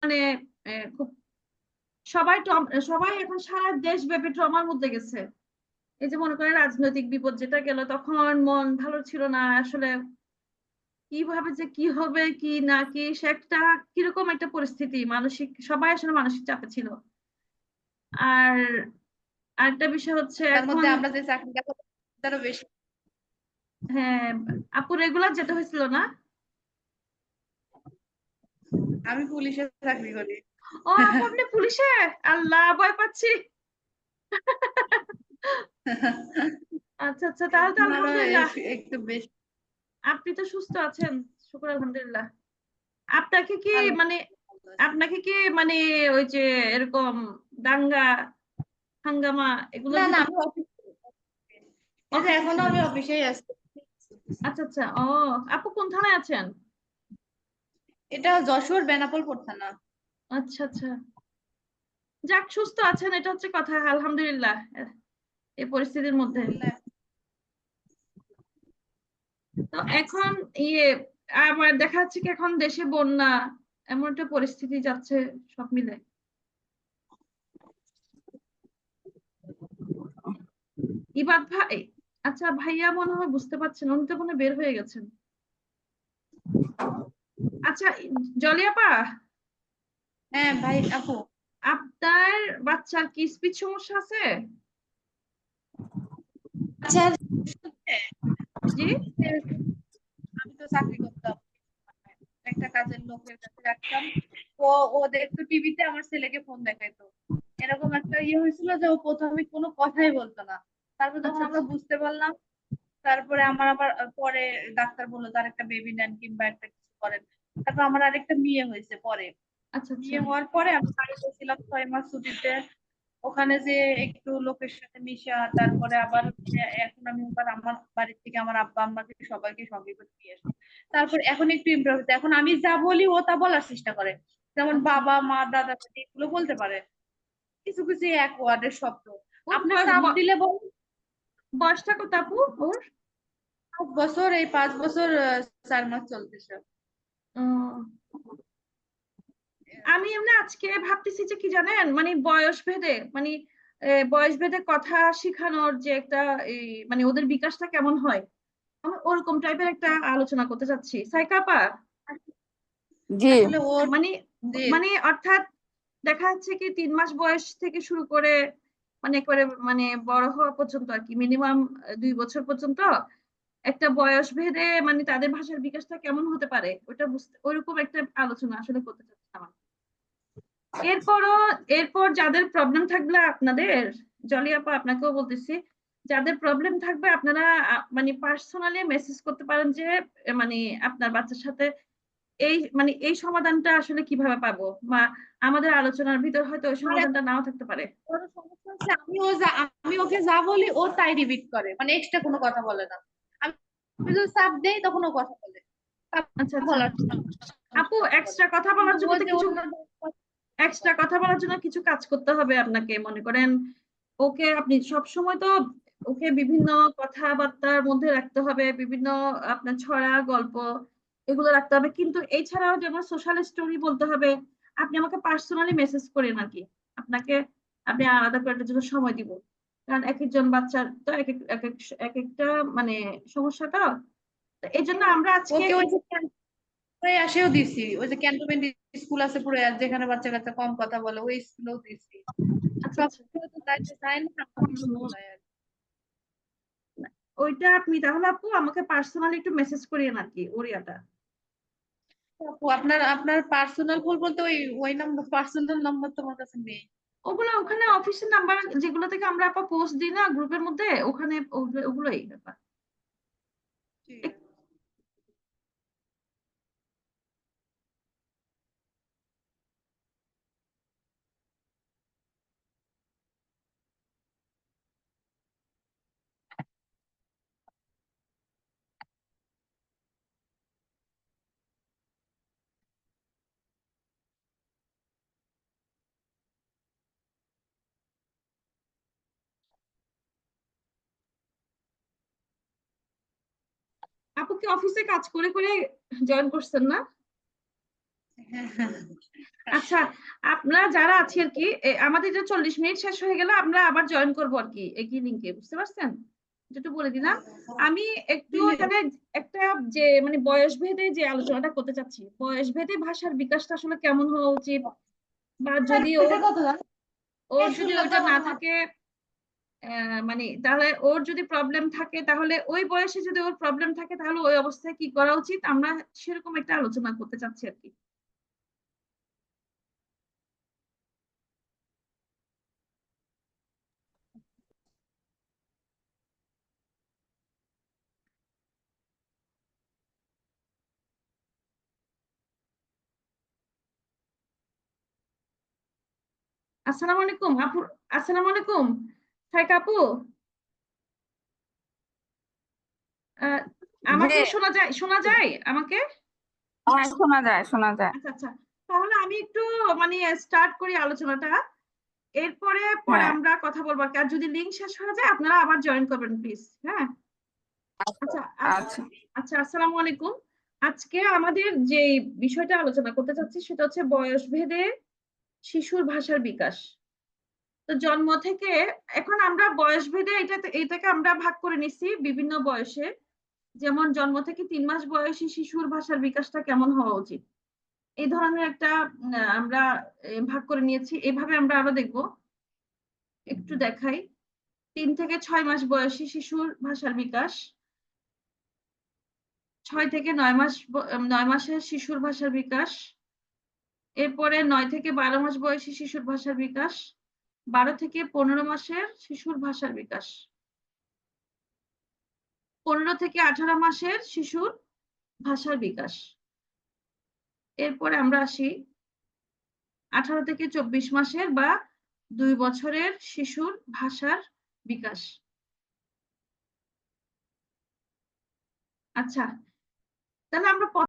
মানে খুব সবাই এখন সারা দেশব্যাপী ট্রমার মধ্যে গেছে। এই যে মনে করেন রাজনৈতিক বিপদ যেটা গেল, তখন মন ভালো ছিল না আসলে, কিভাবে যে কি হবে কি না কি, সে একটা কিরকম একটা পরিস্থিতি, মানসিক সবাই আসলে মানসিক চাপে ছিল। আর আরেকটা বিষয় হচ্ছে তার এখন, মধ্যে আমরা যে চাকরিটা করি তারও বেশি। হ্যাঁ আপু রেগুলার যেতে হয়েছিল না? আমি পুলিশে চাকরি করি। ও আপু আপনি পুলিশে? আল্লাহ ভয় পাচ্ছি। আচ্ছা আচ্ছা, তাহলে তো আমারও আলহামদুলিল্লাহ। একটু বেশি। আপনি তো সুস্থ আছেন, শুকর আলহামদুলিল্লাহ। আপনাকে কি আল্লাহ মানে ভালো আছে। আপনাকে কি মানে ওই যে এরকম দাঙ্গা হাঙ্গামা এগুলোর না না, ভিতর? আমি অফিস, এই যে অফিসে এখনো ছিলেন? আমি অফিসেই আছি। আচ্ছা আচ্ছা। ও আপু কোন থানায় আছেন? এটা যশোর বেনাপোল থানা। আচ্ছা আচ্ছা, যাক সুস্থ আছেন, এটা হচ্ছে কথা, আলহামদুলিল্লাহ এই পরিস্থিতির মধ্যে। তো এখন ইয়ে আবার দেখা যাচ্ছে কি এখন দেশে বন্যা, এমন একটা পরিস্থিতি যাচ্ছে সব মিলে। ইবাদ ভাই, আচ্ছা ভাইয়া মনে হয় বুঝতে পারছেন, উনি তো মনে হয় বের হয়ে গেছেন। আচ্ছা জলি আপা, হ্যাঁ ভাই আপু। আপনার বাচ্চার কি স্পিচ সমস্যা আছে? আচ্ছা, জি। আমি তো চাকরি করতাম, একটা কাজের লোকের কাছে রাখতাম। ও ও দেখতো টিভিতে আমার ছেলেকে ফোন দেখাইতো। এরকম একটা ইয়ে হয়েছিল যে ও প্রথমে কোনো কথাই বলতো না। তারপর যখন আচ্ছা আমরা আচ্ছা বুঝতে পারলাম, তারপরে আমার আবার পরে ডাক্তার বললো তার একটা বেবি নেন কিংবা একটা কিছু করেন। তারপর আমার আরেকটা মেয়ে হয়েছে পরে। আচ্ছা আচ্ছা। বিয়ে হওয়ার পরে আমি বাড়িতে ছিলাম 6 মাস ছুটিতে। ওখানে যে একটু লোকের সাথে মিশা, তারপরে আবার এখন আমি আবার আমার বাড়ির থেকে আমার আব্বা আম্মাকে সবাইকে সঙ্গে করে নিয়ে আসি। তারপর এখন একটু ইমপ্রুভ হচ্ছে, এখন আমি যা বলি ও তা বলার চেষ্টা করে। যেমন আচ্ছা, বাবা মা দাদা দাদি এগুলো বলতে পারে, কিছু কিছু এক ওয়ার্ডের শব্দ। ওর আপনি চাপ দিলে বল। বয়সটা কত আপু ওর? 5 বছর, এই 5 বছর 4 মাস চলতেছে। আমি এমনি আজকে ভাবতেছি যে কি জানেন, মানে বয়স ভেদে মানে বয়স ভেদে কথা শিখানোর যে একটা মানে ওদের বিকাশটা কেমন হয়, আমি ওরকম টাইপের একটা আলোচনা করতে চাচ্ছি সাইকাপা। জি। আসলে ওর মানে যে মানে অর্থাৎ দেখা যাচ্ছে কি 3 মাস বয়স থেকে শুরু করে মানে করে মানে বড় হওয়া পর্যন্ত আর কি, মিনিমাম 2 বছর পর্যন্ত একটা বয়স ভেদে মানে তাদের ভাষার বিকাশটা কেমন হতে পারে ওটা বুঝতে, ওইরকম একটা আলোচনা আসলে করতে চাচ্ছিলাম। এরপরও এরপর যাদের প্রবলেম থাকবে আপনাদের, জলি আপা আপনাকেও বলতেছি, যাদের প্রবলেম থাকবে আপনারা মানে পার্সোনালি মেসেজ করতে পারেন যে মানে আপনার বাচ্চার সাথে এই মানে এই সমাধানটা আসলে কিভাবে পাবো, বা আমাদের আলোচনার ভিতর হয়তো ওই আর সমাধানটা নাও থাকতে পারে। বড় সমস্যা হচ্ছে আমি ওকে যা বলি ও তাই রিপিট করে, মানে এক্সট্রা কোনো কথা বলে না। আমি আমি যদি চাপ দেই তখন ও কথা বলে। চাপ আচ্ছা আচ্ছা। বলার আপু চেষ্টা করে। এক্সট্রা কথা কিন্তু বলার জন্য ও তো যে কিছু, অন্য কথা এক্সট্রা বলে। কথা বলার জন্য কিছু কাজ করতে হবে আপনাকে, মনে করেন ওকে আপনি সব সময় তো ওকে বিভিন্ন কথাবার্তার মধ্যে রাখতে হবে, বিভিন্ন আপনার ছড়া গল্প এগুলো রাখতে হবে, কিন্তু এছাড়াও যেমন সোশ্যাল স্টোরি বলতে হবে। আপনি আমাকে পার্সোনালি মেসেজ করেন আর কি, আপনাকে আপনি আলাদা করে এটার জন্য সময় দিব, কারণ এক একজন বাচ্চার তো এক একটা মানে সমস্যাটা, তো এই জন্য আমরা আজকে ওকে ওই যে পুরাই আসেও দিছি, ওই যে ক্যান্টনমেন্ট স্কুল আছে পুরো, যেখানে বাচ্চা কাচ্চা কম কথা বলে, ওই স্কুলেও দিছি। আচ্ছা সব আচ্ছা, স্কুলে তো যাইতে চায় না, বলাই আর কি। ওইটা আপনি তাহলে আপু আমাকে পার্সোনালি একটু মেসেজ করিয়েন আর কি ওরিয়াটা। আপু, আপনার আপনার পার্সোনাল ফোন বলতে ওই ওই নাম্বার, পার্সোনাল নাম্বার তোমার কাছে নেই। ওগুলো ওখানে অফিসের নাম্বার যেগুলো থেকে আমরা আপা পোস্ট দিই না গ্রুপের মধ্যে, ওখানে ওগুলোই ব্যাপার। ঠিক আছে। আপু কি অফিসে কাজ করে করে জয়েন করছেন না? আচ্ছা, আপনারা যারা আছে আর কি আমাদের যে 40 মিনিট শেষ হয়ে গেলে আমরা আবার জয়েন করবো আর কি একই লিঙ্কে, বুঝতে পারছেন? একটু বলে দিলাম। আমি একটু এখানে একটা যে মানে বয়স ভেদে যে আলোচনাটা করতে চাচ্ছি, বয়স ভেদে ভাষার বিকাশটা আসলে কেমন হওয়া উচিত, বা যদি ওর যদি ওইটা না থাকে মানে তাহলে ওর যদি প্রবলেম থাকে, তাহলে ওই বয়সে যদি ওর প্রবলেম থাকে তাহলে ওই অবস্থায় কি করা উচিত, আমরা সেরকম একটা আলোচনা করতে চাচ্ছি আর কি। আসসালামু আলাইকুম আপু। আসসালামু আলাইকুম সাইকা আপু। আহ, জি, আমাকে শোনা যায় আমাকে? হ্যাঁ, শোনা যায়, শোনা যায়। আচ্ছা আচ্ছা, তাহলে আমি একটু মানে স্টার্ট করি আলোচনাটা, এরপরে পরে হ্যাঁ, আমরা কথা বলবো। আর যদি লিঙ্ক শেষ হয়ে যায় আপনারা আবার জয়েন করবেন প্লিজ। হ্যাঁ, আচ্ছা আচ্ছা। আচ্ছা, আসসালামু আলাইকুম। আজকে আমাদের যে বিষয়টা আলোচনা করতে চাচ্ছি সেটা হচ্ছে বয়স ভেদে শিশুর ভাষার বিকাশ। তো জন্ম থেকে এখন আমরা বয়স ভেদে এটাকে আমরা ভাগ করে নিচ্ছি বিভিন্ন বয়সে। যেমন জন্ম থেকে 3 মাস বয়সী শিশুর ভাষার বিকাশটা কেমন হওয়া উচিত, এই ধরনের একটা আমরা ভাগ করে নিয়েছি। এইভাবে আমরা আরো দেখবো, একটু দেখাই। 3 থেকে 6 মাস বয়সী শিশুর ভাষার বিকাশ, 6 থেকে 9 মাস 9 মাসের শিশুর ভাষার বিকাশ, এরপরে 9 থেকে 12 মাস বয়সী শিশুর ভাষার বিকাশ, 12 থেকে 15 মাসের শিশুর ভাষার বিকাশ, 15 থেকে 18 মাসের শিশুর ভাষার বিকাশ। এরপরে আমরা আসি 18 থেকে 24 মাসের বা 2 বছরের শিশুর ভাষার বিকাশ। আচ্ছা, তাহলে আমরা